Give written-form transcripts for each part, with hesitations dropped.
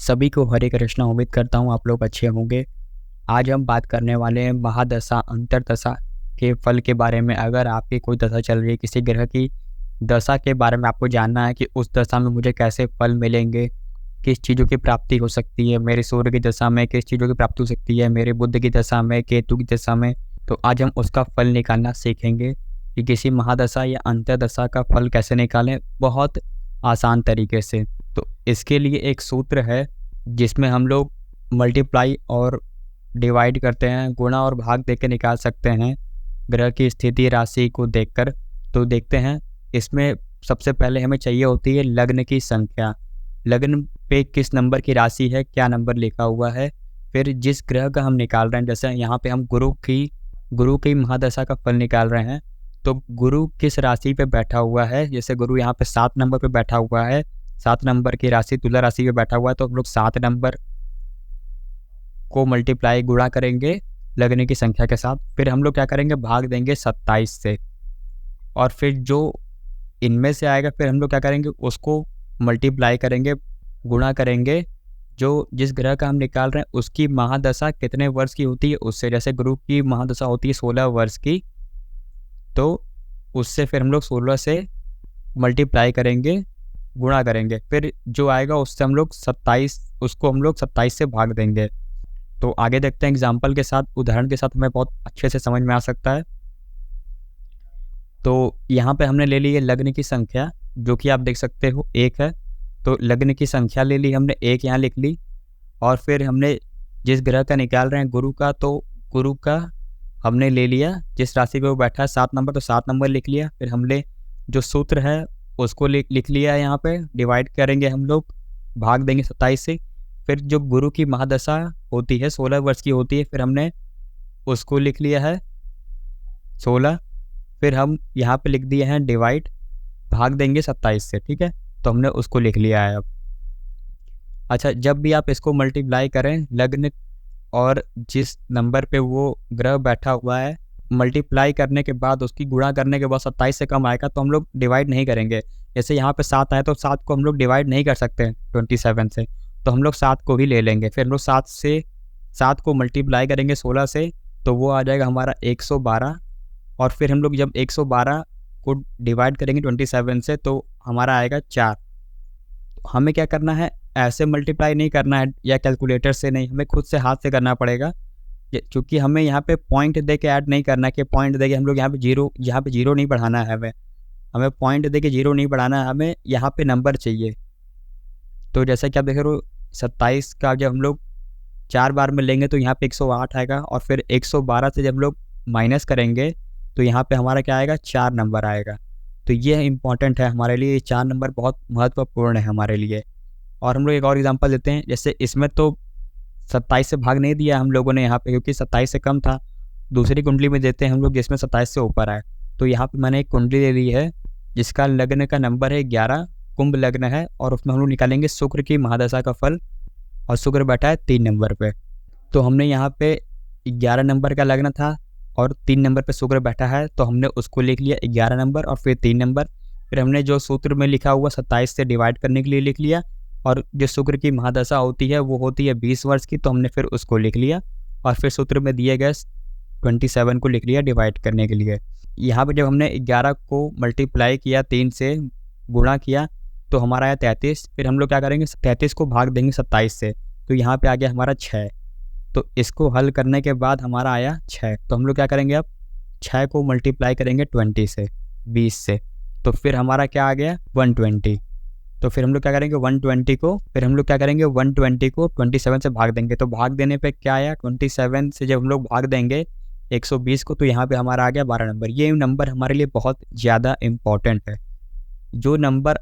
सभी को हरे कृष्णा। उम्मीद करता हूँ आप लोग अच्छे होंगे। आज हम बात करने वाले हैं महादशा अंतरदशा के फल के बारे में। अगर आपकी कोई दशा चल रही है, किसी ग्रह की दशा के बारे में आपको जानना है कि उस दशा में मुझे कैसे फल मिलेंगे, किस चीज़ों की प्राप्ति हो सकती है, मेरे सूर्य की दशा में किस चीज़ों की प्राप्ति हो सकती है, मेरे बुध की दशा में, केतु की दशा में, तो आज हम उसका फल निकालना सीखेंगे कि किसी महादशा या अंतर्दशा का फल कैसे निकालें बहुत आसान तरीके से। तो इसके लिए एक सूत्र है जिसमें हम लोग मल्टीप्लाई और डिवाइड करते हैं, गुणा और भाग देकर निकाल सकते हैं ग्रह की स्थिति राशि को देखकर। तो देखते हैं, इसमें सबसे पहले हमें चाहिए होती है लग्न की संख्या। लग्न पे किस नंबर की राशि है, क्या नंबर लिखा हुआ है। फिर जिस ग्रह का हम निकाल रहे हैं, जैसे यहाँ पे हम गुरु की महादशा का फल निकाल रहे हैं, तो गुरु किस राशि पे बैठा हुआ है। जैसे गुरु यहाँ पे 7 नंबर पे बैठा हुआ है, 7 नंबर की राशि तुला राशि पे बैठा हुआ है, तो हम लोग 7 नंबर को मल्टीप्लाई गुणा करेंगे लगने की संख्या के साथ। फिर हम लोग क्या करेंगे, भाग देंगे 27 से, और फिर जो इनमें से आएगा फिर हम लोग क्या करेंगे, उसको मल्टीप्लाई करेंगे, गुणा करेंगे जो जिस ग्रह का हम निकाल रहे हैं उसकी महादशा कितने वर्ष की होती है उससे। जैसे गुरु की महादशा होती है 16 वर्ष की, तो उससे फिर हम लोग 16 से मल्टीप्लाई करेंगे, गुणा करेंगे, फिर जो आएगा उससे हम लोग 27, उसको हम लोग 27 से भाग देंगे। तो आगे देखते हैं एग्जाम्पल के साथ, उदाहरण के साथ हमें बहुत अच्छे से समझ में आ सकता है। तो यहाँ पे हमने ले ली है लग्न की संख्या, जो कि आप देख सकते हो 1 है। तो लग्न की संख्या ले ली हमने, 1 यहाँ लिख ली। और फिर हमने जिस ग्रह का निकाल रहे हैं गुरु का, तो गुरु का हमने ले लिया जिस राशि पे वो बैठा है 7 नंबर, तो 7 नंबर लिख लिया। फिर हमने जो सूत्र है उसको लिख लिया है, यहाँ पे डिवाइड करेंगे हम लोग, भाग देंगे 27 से। फिर जो गुरु की महादशा होती है 16 वर्ष की होती है, फिर हमने उसको लिख लिया है 16। फिर हम यहाँ पे लिख दिए हैं डिवाइड, भाग देंगे 27 से, ठीक है। तो हमने उसको लिख लिया है अब। अच्छा, जब भी आप इसको मल्टीप्लाई करें लग्न और जिस नंबर पे वो ग्रह बैठा हुआ है, मल्टीप्लाई करने के बाद उसकी गुणा करने के बाद 27 से कम आएगा तो हम लोग डिवाइड नहीं करेंगे। जैसे यहाँ पे 7 आए तो 7 को हम लोग डिवाइड नहीं कर सकते 27 से, तो हम लोग 7 को ही ले लेंगे। फिर हम लोग 7 को मल्टीप्लाई करेंगे 16 से, तो वो आ जाएगा हमारा 112। और फिर हम लोग जब 112 को डिवाइड करेंगे 27 से, तो हमारा आएगा 4। हमें क्या करना है, ऐसे मल्टीप्लाई नहीं करना है या कैलकुलेटर से नहीं, हमें खुद से हाथ से करना पड़ेगा। क्योंकि हमें यहाँ पे पॉइंट दे के ऐड नहीं करना कि पॉइंट दे के हम लोग यहाँ पे जीरो नहीं बढ़ाना है। हमें पॉइंट दे के जीरो नहीं बढ़ाना है, हमें यहाँ पे नंबर चाहिए। तो जैसा कि आप देख रहे हो 27 का जब हम लोग 4 बार में लेंगे तो यहाँ पे 108 आएगा, और फिर 112 से जब हम लोग माइनस करेंगे तो यहाँ पे हमारा क्या आएगा, 4 नंबर आएगा। तो ये इम्पॉर्टेंट है हमारे लिए, 4 नंबर बहुत महत्वपूर्ण है हमारे लिए। और हम लोग एक और एग्जांपल देते हैं। जैसे इसमें तो 27 से भाग नहीं दिया हम लोगों ने यहाँ पे, क्योंकि 27 से कम था। दूसरी कुंडली में देते हैं हम लोग जिसमें 27 से ऊपर आए। तो यहाँ पे मैंने एक कुंडली ले ली है जिसका लग्न का नंबर है 11, कुंभ लग्न है, और उसमें हम लोग निकालेंगे शुक्र की महादशा का फल, और शुक्र बैठा है 3 नंबर पे। तो हमने यहाँ पे 11 नंबर का लग्न था और 3 नंबर पे शुक्र बैठा है, तो हमने उसको लिख लिया 11 नंबर और फिर 3 नंबर। फिर हमने जो सूत्र में लिखा हुआ 27 से डिवाइड करने के लिए लिख लिया, और जो शुक्र की महादशा होती है वो होती है 20 वर्ष की, तो हमने फिर उसको लिख लिया। और फिर सूत्र में दिए गए 27 को लिख लिया डिवाइड करने के लिए। यहाँ पे जब हमने 11 को मल्टीप्लाई किया 3 से, गुणा किया, तो हमारा आया 33। फिर हम लोग क्या करेंगे, 33 को भाग देंगे 27 से, तो यहाँ पे आ गया हमारा 6। तो इसको हल करने के बाद हमारा आया 6। तो हम लोग क्या करेंगे, अब 6 को मल्टीप्लाई करेंगे 20 से, 20 से, तो फिर हमारा क्या आ गया 120। तो फिर हम लोग क्या करेंगे 120 को, फिर हम लोग क्या करेंगे 120 को 27 से भाग देंगे। तो भाग देने पे क्या आया, 27 से जब हम लोग भाग देंगे 120 को, तो यहाँ पे हमारा आ गया 12 नंबर। ये नंबर हमारे लिए बहुत ज़्यादा इम्पॉर्टेंट है। जो नंबर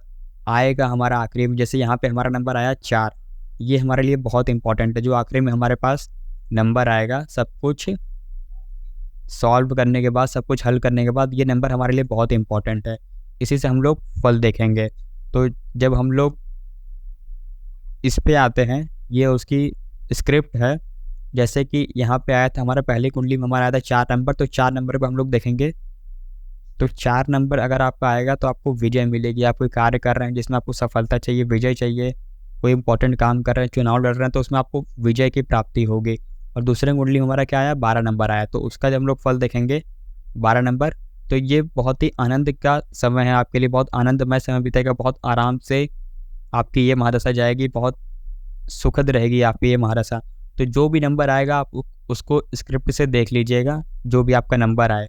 आएगा हमारा आखिरी में, जैसे यहाँ पे हमारा नंबर आया 4, ये हमारे लिए बहुत इंपॉर्टेंट है। जो आखिरी में हमारे पास नंबर आएगा, सब कुछ सॉल्व करने के बाद, सब कुछ हल करने के बाद, ये नंबर हमारे लिए बहुत इंपॉर्टेंट है। इसी से हम लोग फल देखेंगे। तो जब हम लोग इस पे आते हैं, ये उसकी स्क्रिप्ट है। जैसे कि यहाँ पे आया था हमारा पहली कुंडली में हमारा आया था 4 नंबर, तो 4 नंबर पे हम लोग देखेंगे। तो 4 नंबर अगर आपका आएगा तो आपको विजय मिलेगी। आप कोई कार्य कर रहे हैं जिसमें आपको सफलता चाहिए, विजय चाहिए, कोई इंपॉर्टेंट काम कर रहे हैं, चुनाव लड़ रहे हैं, तो उसमें आपको विजय की प्राप्ति होगी। और दूसरे कुंडली में हमारा क्या आया, 12 नंबर आया, तो उसका जब हम लोग फल देखेंगे 12 नंबर, तो ये बहुत ही आनंद का समय है आपके लिए, बहुत आनंदमय समय बीतेगा, बहुत आराम से आपकी ये महादशा जाएगी, बहुत सुखद रहेगी आपकी ये महादशा। तो जो भी नंबर आएगा आप उसको स्क्रिप्ट से देख लीजिएगा, जो भी आपका नंबर आए,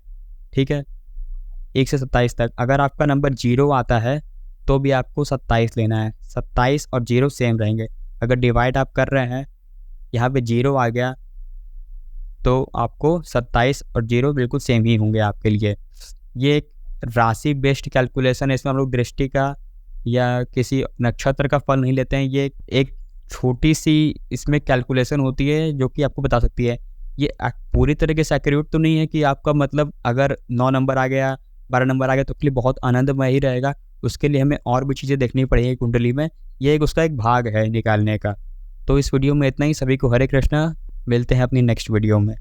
ठीक है, 1 से 27 तक। अगर आपका नंबर 0 आता है तो भी आपको 27 लेना है, 27 और 0 सेम रहेंगे। अगर डिवाइड आप कर रहे हैं, यहाँ पे 0 आ गया तो आपको 27 और 0 बिल्कुल सेम ही होंगे आपके लिए। ये एक राशि बेस्ड कैलकुलेशन है, इसमें हम लोग दृष्टि का या किसी नक्षत्र का फल नहीं लेते हैं। ये एक छोटी सी इसमें कैलकुलेशन होती है जो कि आपको बता सकती है। ये पूरी तरीके से एक्यूरेट तो नहीं है कि आपका मतलब अगर 9 नंबर आ गया, 12 नंबर आ गया तो उसके लिए बहुत आनंदमय ही रहेगा। उसके लिए हमें और भी चीज़ें देखनी पड़ेगी कुंडली में, ये एक उसका एक भाग है निकालने का। तो इस वीडियो में इतना ही। सभी को हरे कृष्णा, मिलते हैं अपनी नेक्स्ट वीडियो में।